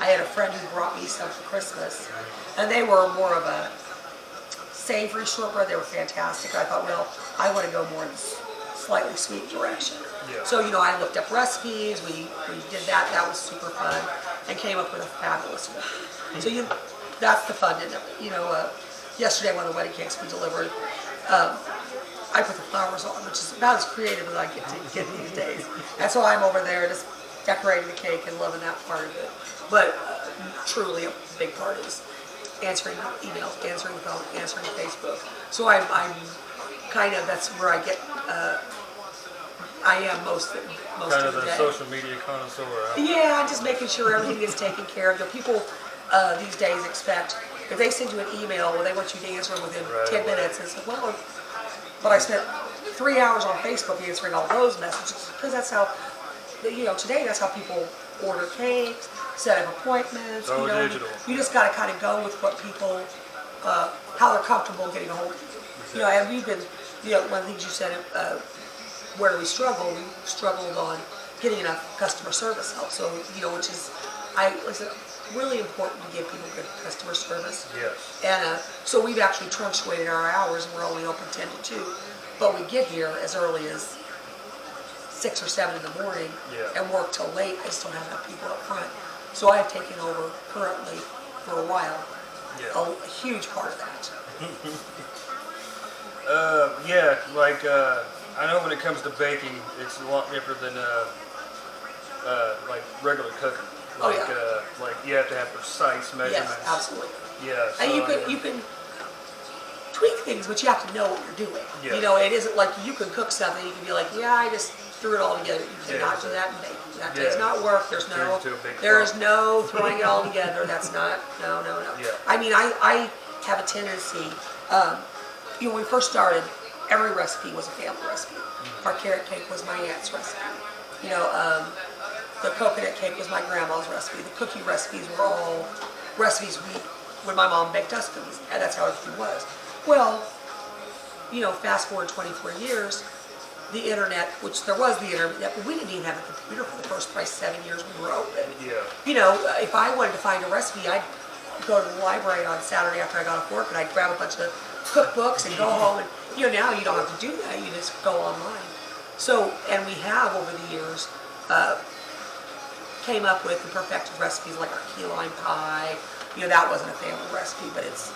I had a friend who brought me some for Christmas, and they were more of a savory shortbread. They were fantastic. I thought, well, I want to go more in the slightly sweet direction. Yeah. So, I looked up recipes, we did that, that was super fun, and came up with a fabulous one. So that's the fun in it. Yesterday one of the wedding cakes we delivered, I put the flowers on, which is about as creative as I get to get these days. And so I'm over there just decorating the cake and loving that part of it. But truly a big part is answering emails, answering the phone, answering Facebook. So I'm kind of, that's where I am most kind of the day. Social media connoisseur. Huh? Yeah, I'm just making sure everything is taken care of. The people these days expect, if they send you an email, well, they want you to answer within 10 minutes. And so, well, but I spent 3 hours on Facebook answering all those messages because that's how, today that's how people order cakes, set up appointments. So digital. You just got to kind of go with what people, how they're comfortable getting a hold of you. Exactly. And we've been, one of the things you said, where we struggled on getting enough customer service help. So, which is, it's really important to give people good customer service. Yes. And so we've actually truncated our hours, and we're only open 10 to 2. But we get here as early as 6 or 7 in the morning and work till late. I just don't have enough people up front. So I have taken over currently for a while, a huge part of that. I know when it comes to baking, it's a lot different than like regular cooking. Like you have to have precise measurements. Yes, absolutely. Yeah. So, And you can tweak things, but you have to know what you're doing. Yeah. It isn't like you can cook something, you can be like, I just threw it all together. You cannot do that in baking. That does not work. There is no throwing it all together. That's not, no. Yeah. I mean, I have a tendency, when we first started, every recipe was a family recipe. Mm-hmm. Our carrot cake was my aunt's recipe. The coconut cake was my grandma's recipe. The cookie recipes were all recipes when my mom baked us cookies, and that's how everything was. Well, fast forward 24 years, the internet, which there was the internet, but we didn't even have a computer for the first 7 years we were open. Yeah. If I wanted to find a recipe, I'd go to the library on Saturday after I got off work, and I'd grab a bunch of cookbooks and go home, and now you don't have to do that. You just go online. So, and we have over the years came up with and perfected recipes like our key lime pie. That wasn't a family recipe, but it's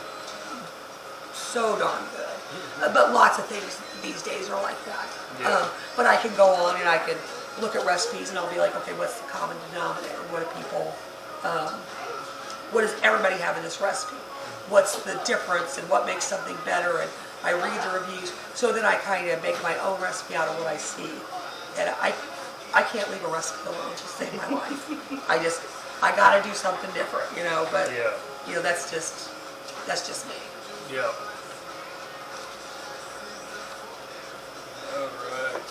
so darn good. But lots of things these days are like that. Yeah. But I can go on and I can look at recipes and I'll be like, okay, what's the common denominator? What do people, what does everybody have in this recipe? What's the difference and what makes something better? And I read the reviews, so then I kind of make my own recipe out of what I see. And I can't leave a recipe alone to save my life. I gotta do something different, but that's just me. Yeah. All right.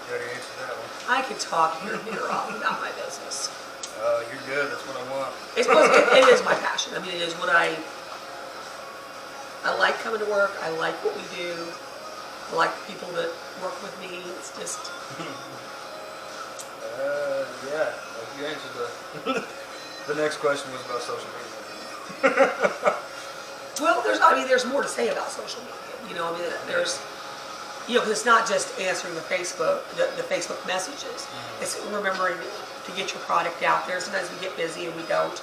You already answered that one. I could talk your ear off about my business. You're good. That's what I want. It is my passion. I mean, it is what I like coming to work. I like what we do. I like the people that work with me. It's just. You answered the next question was about social media. Well, there's more to say about social media. There's, because it's not just answering the Facebook messages. Mm-hmm. It's remembering to get your product out there. Sometimes we get busy and we don't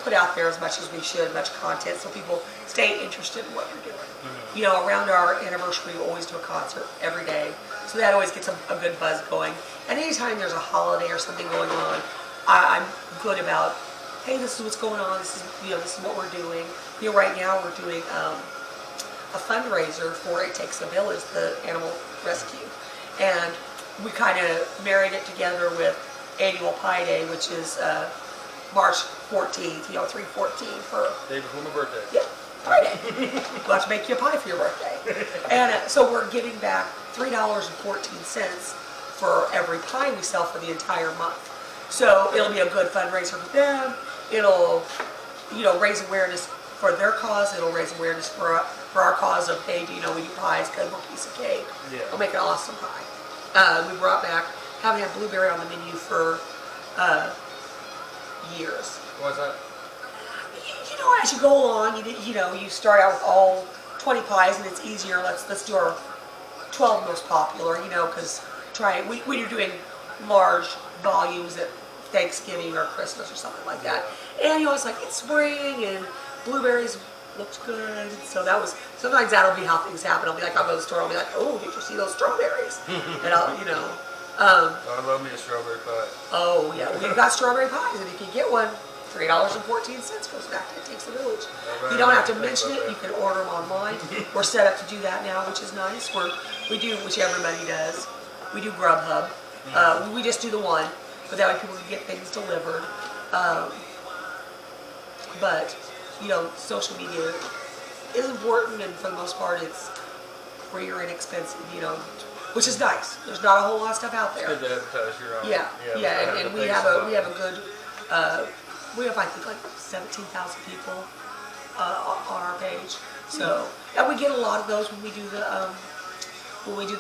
put out there as much as we should, much content, so people stay interested in what you're doing. Mm-hmm. Around our anniversary, we always do a concert every day, so that always gets a good buzz going. And anytime there's a holiday or something going on, I'm good about, hey, this is what's going on. This is what we're doing. Right now we're doing a fundraiser for It Takes a Village, the animal rescue, and we kind of married it together with Annual Pie Day, which is March 14th, 3/14 for day before my birthday. Yeah, Friday. We'll have to make you a pie for your birthday. And so we're giving back $3.14 for every pie we sell for the entire month. So it'll be a good fundraiser for them. It'll, raise awareness for their cause. It'll raise awareness for our cause of, hey, we do pies because we're a piece of cake. Yeah. We'll make an awesome pie. We brought back haven't had blueberry on the menu for years. What's that? You know, as you go along, you start out with all 20 pies, and it's easier. Let's do our 12 most popular, because when you're doing large volumes at Thanksgiving or Christmas or something like that, and it's like it's spring and blueberries looks good. So sometimes that'll be how things happen. I'll go to the store, I'll be like, oh, did you see those strawberries? And I love me a strawberry pie. Oh yeah, we've got strawberry pies, and if you get one, $3.14 goes back to It Takes a Village. You don't have to mention it. You can order them online. We're set up to do that now, which is nice. We do, which everybody does. We do Grubhub. We just do the one, but that way people can get things delivered. But social media is important, and for the most part, it's free or inexpensive. Which is nice. There's not a whole lot of stuff out there. It's good to advertise your own. Yeah, and we have a good. We have, I think, like 17,000 people on our page. So, and we get a lot of those when we do the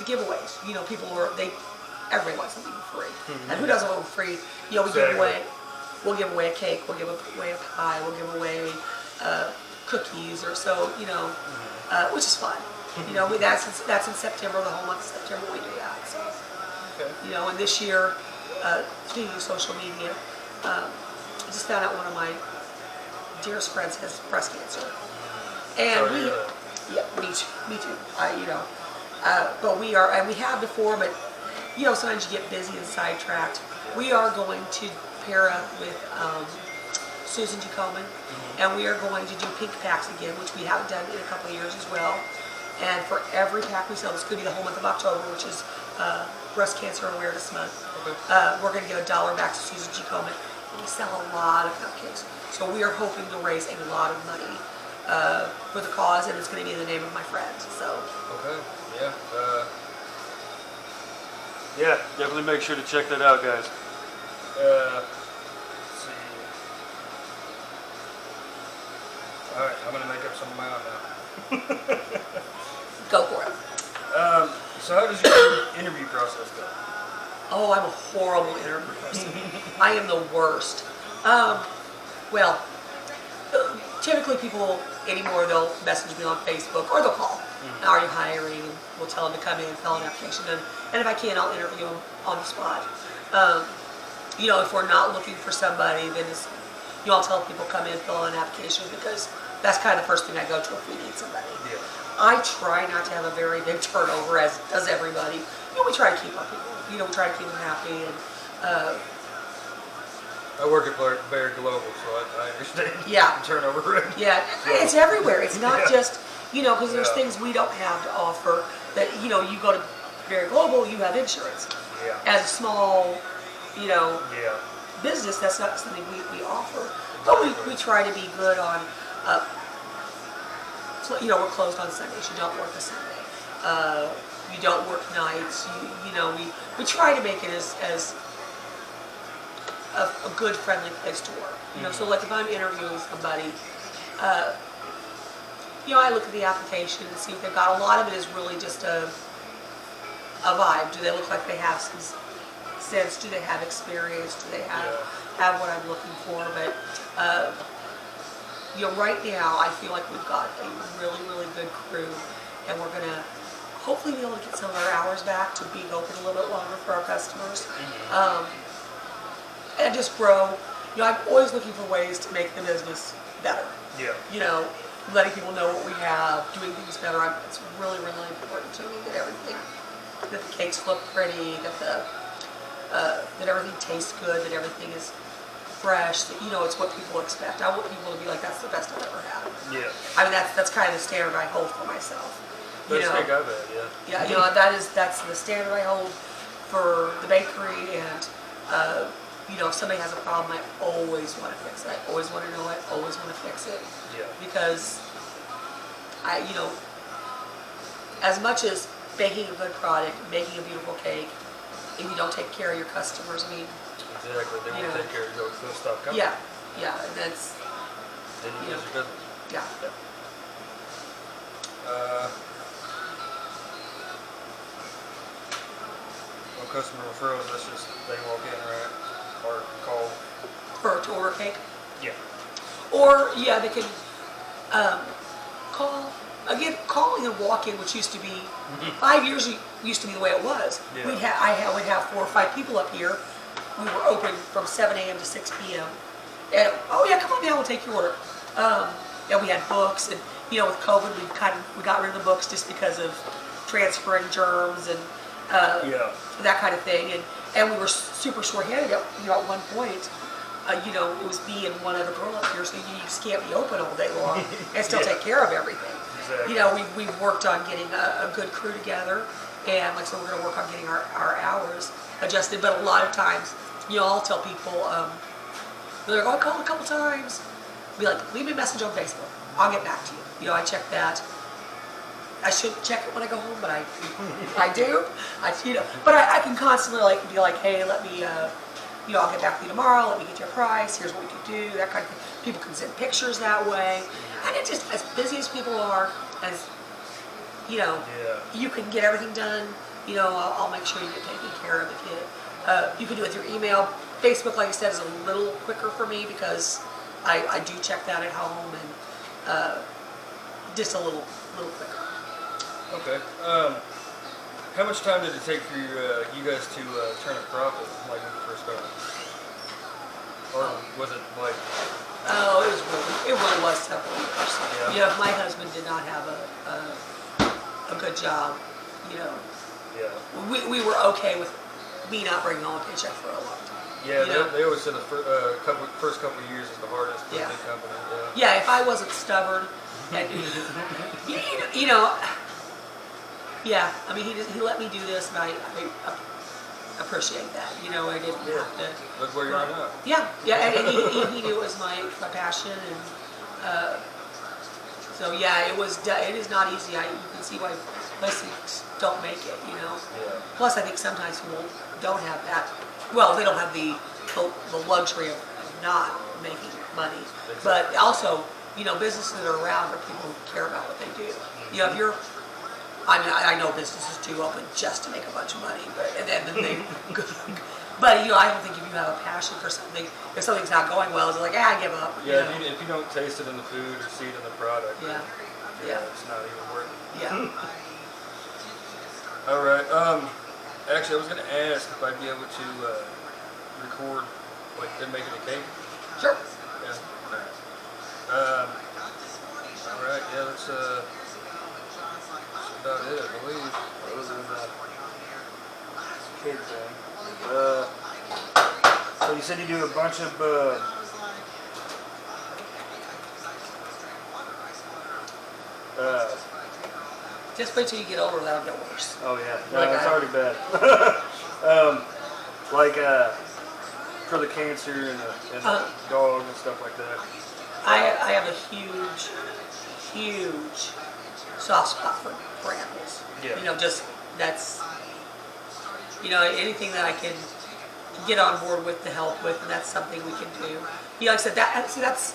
giveaways. Everybody wants something for free, and who doesn't want it for free? We'll give away a cake, we'll give away a pie, we'll give away cookies, or so, which is fun. That's in September, the whole month of September we do that. So, and this year, speaking of social media, I just found out one of my dearest friends has breast cancer, and me too. But we are, and we have before, but sometimes you get busy and sidetracked. We are going to pair up with Susan G. Komen, and we are going to do pink packs again, which we haven't done in a couple of years as well. And for every pack we sell, this could be the whole month of October, which is Breast Cancer Awareness Month. We're going to give $1 back to Susan G. Komen. We sell a lot of cupcakes, so we are hoping to raise a lot of money for the cause, and it's going to be in the name of my friend. So. Yeah, definitely make sure to check that out, guys. Let's see. All right, I'm going to make up some of my own now. Go for it. So how does your interview process go? Oh, I'm a horrible interview person. I am the worst. Typically people anymore, they'll message me on Facebook or they'll call. Are you hiring? And we'll tell them to come in, fill an application, and if I can, I'll interview them on the spot. If we're not looking for somebody, then I'll tell people come in, fill out an application, because that's kind of the first thing I go to if we need somebody. Yeah. I try not to have a very big turnover, as does everybody. We try to keep our people. We try to keep them happy, and I work at Bear Global, so I understand the turnover rate. Yeah, it's everywhere. It's not just, because there's things we don't have to offer that, you go to Bear Global, you have insurance. Yeah. As a small, business, that's not something we offer. But we try to be good on, we're closed on Sundays. You don't work a Sunday. You don't work nights. We try to make it as a good, friendly place to work. So like if I'm interviewing somebody, I look at the application and see if they've got, a lot of it is really just a vibe. Do they look like they have some sense? Do they have experience? Do they have what I'm looking for? But right now I feel like we've got a really, really good crew, and we're gonna hopefully be able to get some of our hours back to being open a little bit longer for our customers. And just grow. I'm always looking for ways to make the business better. Yeah. Letting people know what we have, doing things better. It's really, really important to me that the cakes look pretty, that everything tastes good, that everything is fresh, that, it's what people expect. I want people to be like, that's the best I've ever had. Yeah. I mean, that's kind of the standard I hold for myself. Best cake I've had, yeah. Yeah, that's the standard I hold for the bakery, and if somebody has a problem, I always want to fix it. I always want to know it, always want to fix it. Yeah. Because as much as baking a good product, making a beautiful cake, if you don't take care of your customers, exactly, they won't take care of you, they'll stop coming. Yeah, and that's, then you lose your business. Yeah. customer referrals, that's just they walk in, right? Or call. To order cake. Yeah. Or, yeah, they can call. Again, calling and walk-in, which used to be, 5 years used to be the way it was. Yeah. Would have 4 or 5 people up here. We were open from 7 a.m. to 6 p.m. And, oh yeah, come on down, we'll take your order. And we had books, and with COVID, we got rid of the books just because of transferring germs and that kind of thing. And we were super short-handed at one point. It was me and one other girl up here, so you just can't be open all day long and still take care of everything. Exactly. We've worked on getting a good crew together, and like I said, we're going to work on getting our hours adjusted. But a lot of times, I'll tell people, they're like, oh, I called a couple times. Be like, leave me a message on Facebook. I'll get back to you. I check that. I shouldn't check it when I go home, but I do. But I can constantly be like, hey, let me, I'll get back to you tomorrow. Let me get you a price. Here's what we can do. That kind of thing. People can send pictures that way. And it just, as busy as people are, as you can get everything done. I'll make sure you get taken care of. If you can do it through email. Facebook, like I said, is a little quicker for me because I do check that at home and just a little quicker. Okay. How much time did it take for you guys to turn a profit, like when you first started? Or was it like? Oh, it really was several years. Yeah. My husband did not have a good job. Yeah. We were okay with me not bringing home a paycheck for a long time. Yeah, they always said the first couple of years is the hardest for a big company. Yeah, if I wasn't stubborn, and yeah, I mean he let me do this, and I appreciate that. I didn't have to. Look where you are now. Yeah, and he knew it was my passion, and so yeah, it is not easy. You can see why places don't make it. Yeah. Plus, I think sometimes people don't have that. Well, they don't have the luxury of not making money, but also, businesses that are around are people who care about what they do. If you're, I know businesses do open just to make a bunch of money, but I don't think if you have a passion for something, if something's not going well, it's like, I give up. Yeah, if you don't taste it in the food or see it in the product, yeah, it's not even worth it. Yeah. All right. Actually, I was gonna ask if I'd be able to record like them making a cake. Sure. Yeah. All right. Yeah, that's about it, I believe. Other than the cake thing. So you said you do a bunch of. Just wait till you get older, that'll get worse. Oh yeah, no, it's already bad. For the cancer and the dog and stuff like that. I have a huge soft spot for animals. Yeah. That's anything that I can get on board with to help with, and that's something we can do. Like I said, that's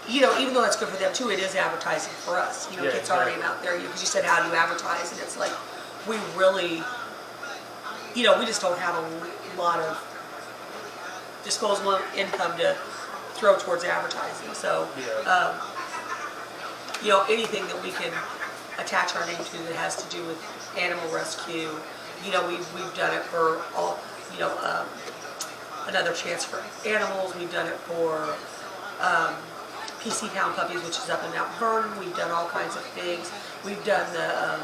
even though that's good for them too, it is advertising for us. It's our name out there. Because you said, how do you advertise? And it's like, we really, we just don't have a lot of disposable income to throw towards advertising. So, anything that we can attach our name to that has to do with animal rescue, we've done it for all, Another Chance for Animals. We've done it for PC Pound Puppies, which is up in Mount Vernon. We've done all kinds of things. We've done the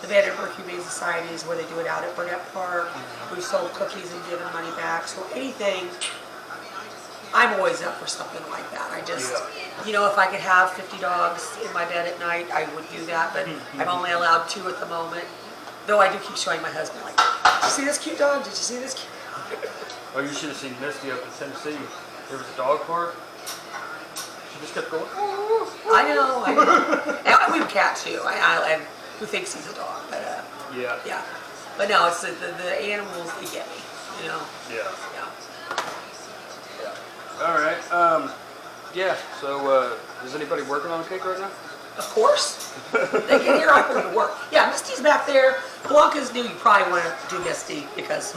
Vanderbilt Humane Societies where they do it out at Burnett Park. We've sold cookies and given money back. So anything, I'm always up for something like that. I just, if I could have 50 dogs in my bed at night, I would do that. But I'm only allowed 2 at the moment. Though I do keep showing my husband, like, did you see this cute dog? Did you see this cute dog? Oh, you should have seen Misty up in Tennessee. There was a dog park. She just kept going. I know. And we have a cat too. And who thinks he's a dog? But yeah. But no, it's the animals that get me. Yeah. Yeah. All right. Yeah. So, is anybody working on a cake right now? Of course. They get here, I go to work. Yeah, Misty's back there. Blanca's new. You probably want to do Misty because